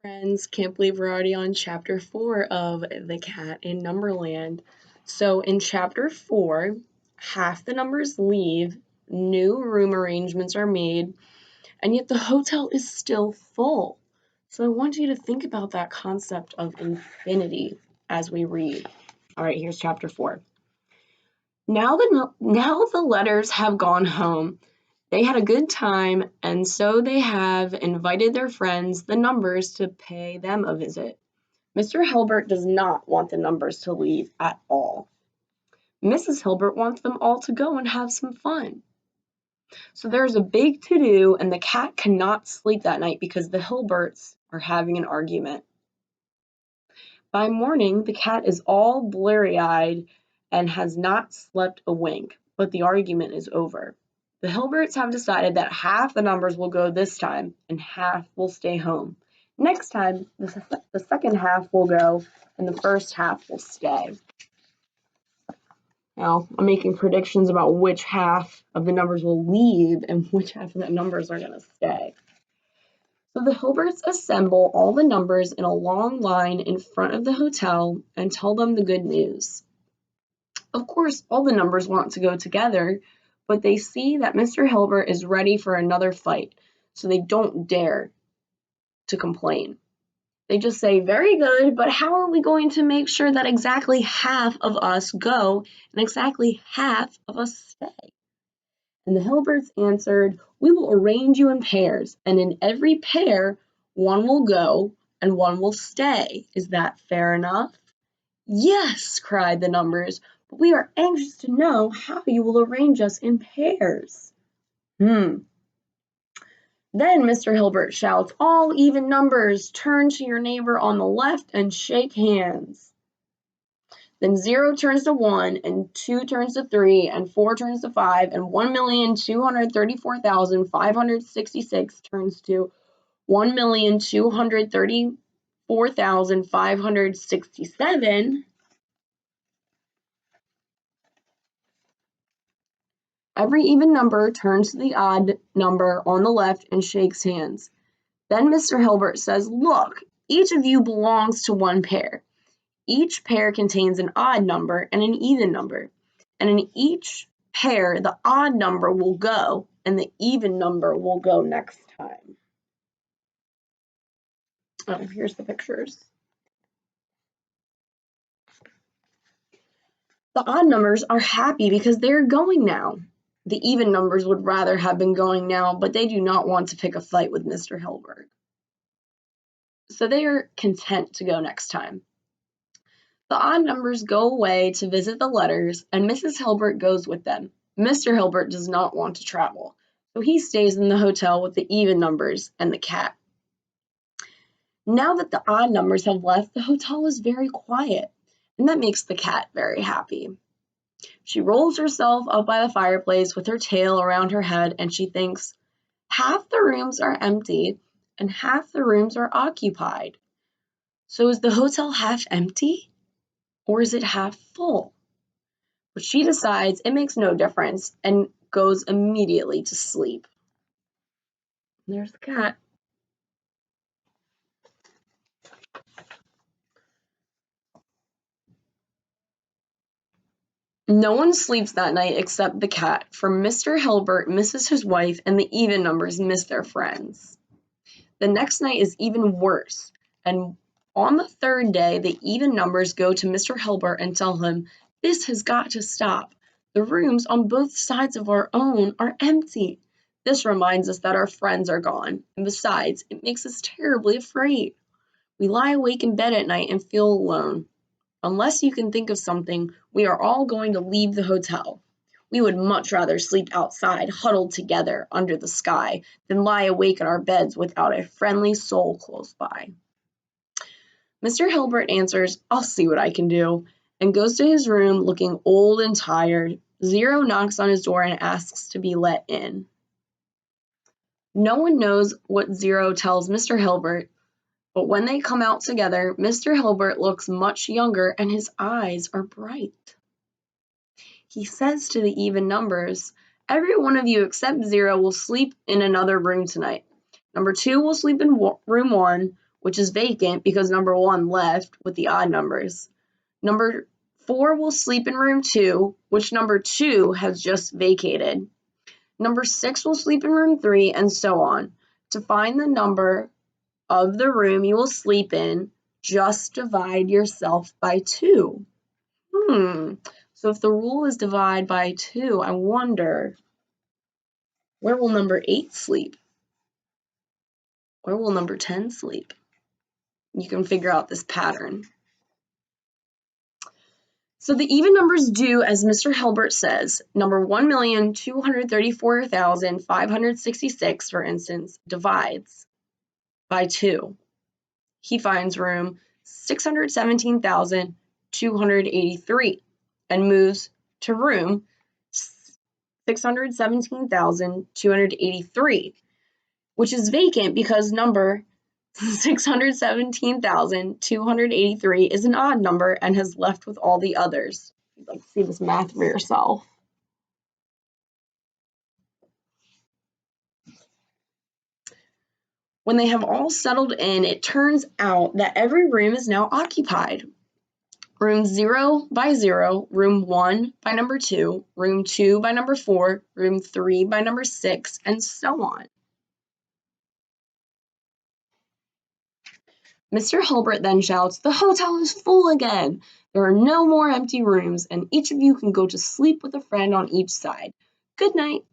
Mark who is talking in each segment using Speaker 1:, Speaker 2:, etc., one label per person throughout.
Speaker 1: Friends, can't believe we're already on chapter 4 of The Cat in Numberland. So, in chapter 4, half the numbers leave, new room arrangements are made, and yet the hotel is still full. So, I want you to think about that concept of infinity as we read. All right, here's chapter 4. Now the letters have gone home. They had a good time, and so they have invited their friends, the Numbers, to pay them a visit. Mr. Hilbert does not want the Numbers to leave at all. Mrs. Hilbert wants them all to go and have some fun. So there's a big to-do, and the cat cannot sleep that night because the Hilberts are having an argument. By morning, the cat is all bleary-eyed and has not slept a wink, but the argument is over. The Hilberts have decided that half the Numbers will go this time and half will stay home. Next time, the second half will go and the first half will stay. Now, I'm making predictions about which half of the Numbers will leave and which half of the Numbers are going to stay. So the Hilberts assemble all the Numbers in a long line in front of the hotel and tell them the good news. Of course, all the Numbers want to go together, but they see that Mr. Hilbert is ready for another fight, so they don't dare to complain. They just say, "Very good, but how are we going to make sure that exactly half of us go and exactly half of us stay?" And the Hilberts answered, "We will arrange you in pairs, and in every pair, one will go and one will stay. Is that fair enough?" "Yes," cried the Numbers, "but we are anxious to know how you will arrange us in pairs." Then Mr. Hilbert shouts, "All even numbers, turn to your neighbor on the left and shake hands." Then 0 turns to 1, and 2 turns to 3, and 4 turns to 5, and 1,234,566 turns to 1,234,567. Every even number turns to the odd number on the left and shakes hands. Then Mr. Hilbert says, "Look, each of you belongs to one pair. Each pair contains an odd number and an even number. And in each pair, the odd number will go and the even number will go next time." Oh, here's the pictures. The odd numbers are happy because they're going now. The even numbers would rather have been going now, but they do not want to pick a fight with Mr. Hilbert. So they are content to go next time. The odd numbers go away to visit the letters, and Mrs. Hilbert goes with them. Mr. Hilbert does not want to travel, so he stays in the hotel with the even numbers and the cat. Now that the odd numbers have left, the hotel is very quiet, and that makes the cat very happy. She rolls herself up by the fireplace with her tail around her head, and she thinks, "Half the rooms are empty and half the rooms are occupied. So is the hotel half empty or is it half full?" But she decides it makes no difference and goes immediately to sleep. There's the cat. No one sleeps that night except the cat, for Mr. Hilbert misses his wife and the even numbers miss their friends. The next night is even worse, and on the third day, the even numbers go to Mr. Hilbert and tell him, "This has got to stop. The rooms on both sides of our own are empty. This reminds us that our friends are gone, and besides, it makes us terribly afraid. We lie awake in bed at night and feel alone. Unless you can think of something, we are all going to leave the hotel. We would much rather sleep outside, huddled together under the sky, than lie awake in our beds without a friendly soul close by." Mr. Hilbert answers, "I'll see what I can do," and goes to his room looking old and tired. 0 knocks on his door and asks to be let in. No one knows what 0 tells Mr. Hilbert, but when they come out together, Mr. Hilbert looks much younger and his eyes are bright. He says to the even numbers, "Every one of you except 0 will sleep in another room tonight. Number 2 will sleep in room 1, which is vacant because number 1 left with the odd numbers. Number 4 will sleep in room 2, which number 2 has just vacated. Number 6 will sleep in room 3, and so on. To find the number of the room you will sleep in, just divide yourself by 2. So if the rule is divide by 2, I wonder, where will number 8 sleep? Where will number 10 sleep? You can figure out this pattern. So the even numbers do, as Mr. Hilbert says, number 1,234,566, for instance, divides by 2. He finds room 617,283 and moves to room 617,283, which is vacant because number 617,283 is an odd number and has left with all the others. You'd like to see this math for yourself. When they have all settled in, it turns out that every room is now occupied. Room 0 by 0, room 1 by number 2, room 2 by number 4, room 3 by number 6, and so on. Mr. Hilbert then shouts, "The hotel is full again! There are no more empty rooms, and each of you can go to sleep with a friend on each side. Good night."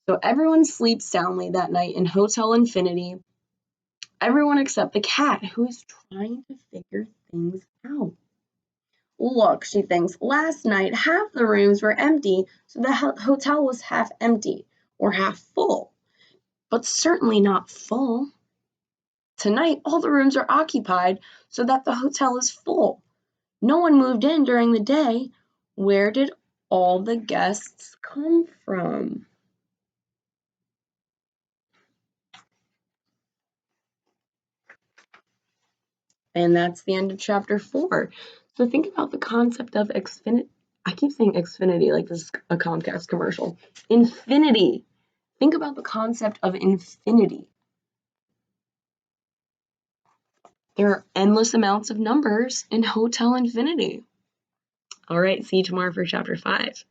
Speaker 1: So everyone sleeps soundly that night in Hotel Infinity. Everyone except the cat, who is trying to figure things out. Look, she thinks, last night half the rooms were empty, so the hotel was half empty, or half full, but certainly not full. Tonight, all the rooms are occupied, so that the hotel is full. No one moved in during the day. Where did all the guests come from? And that's the end of chapter 4. So think about the concept of Xfinity. I keep saying Xfinity like this is a Comcast commercial. Infinity. Think about the concept of infinity. There are endless amounts of numbers in Hotel Infinity. All right, see you tomorrow for chapter 5.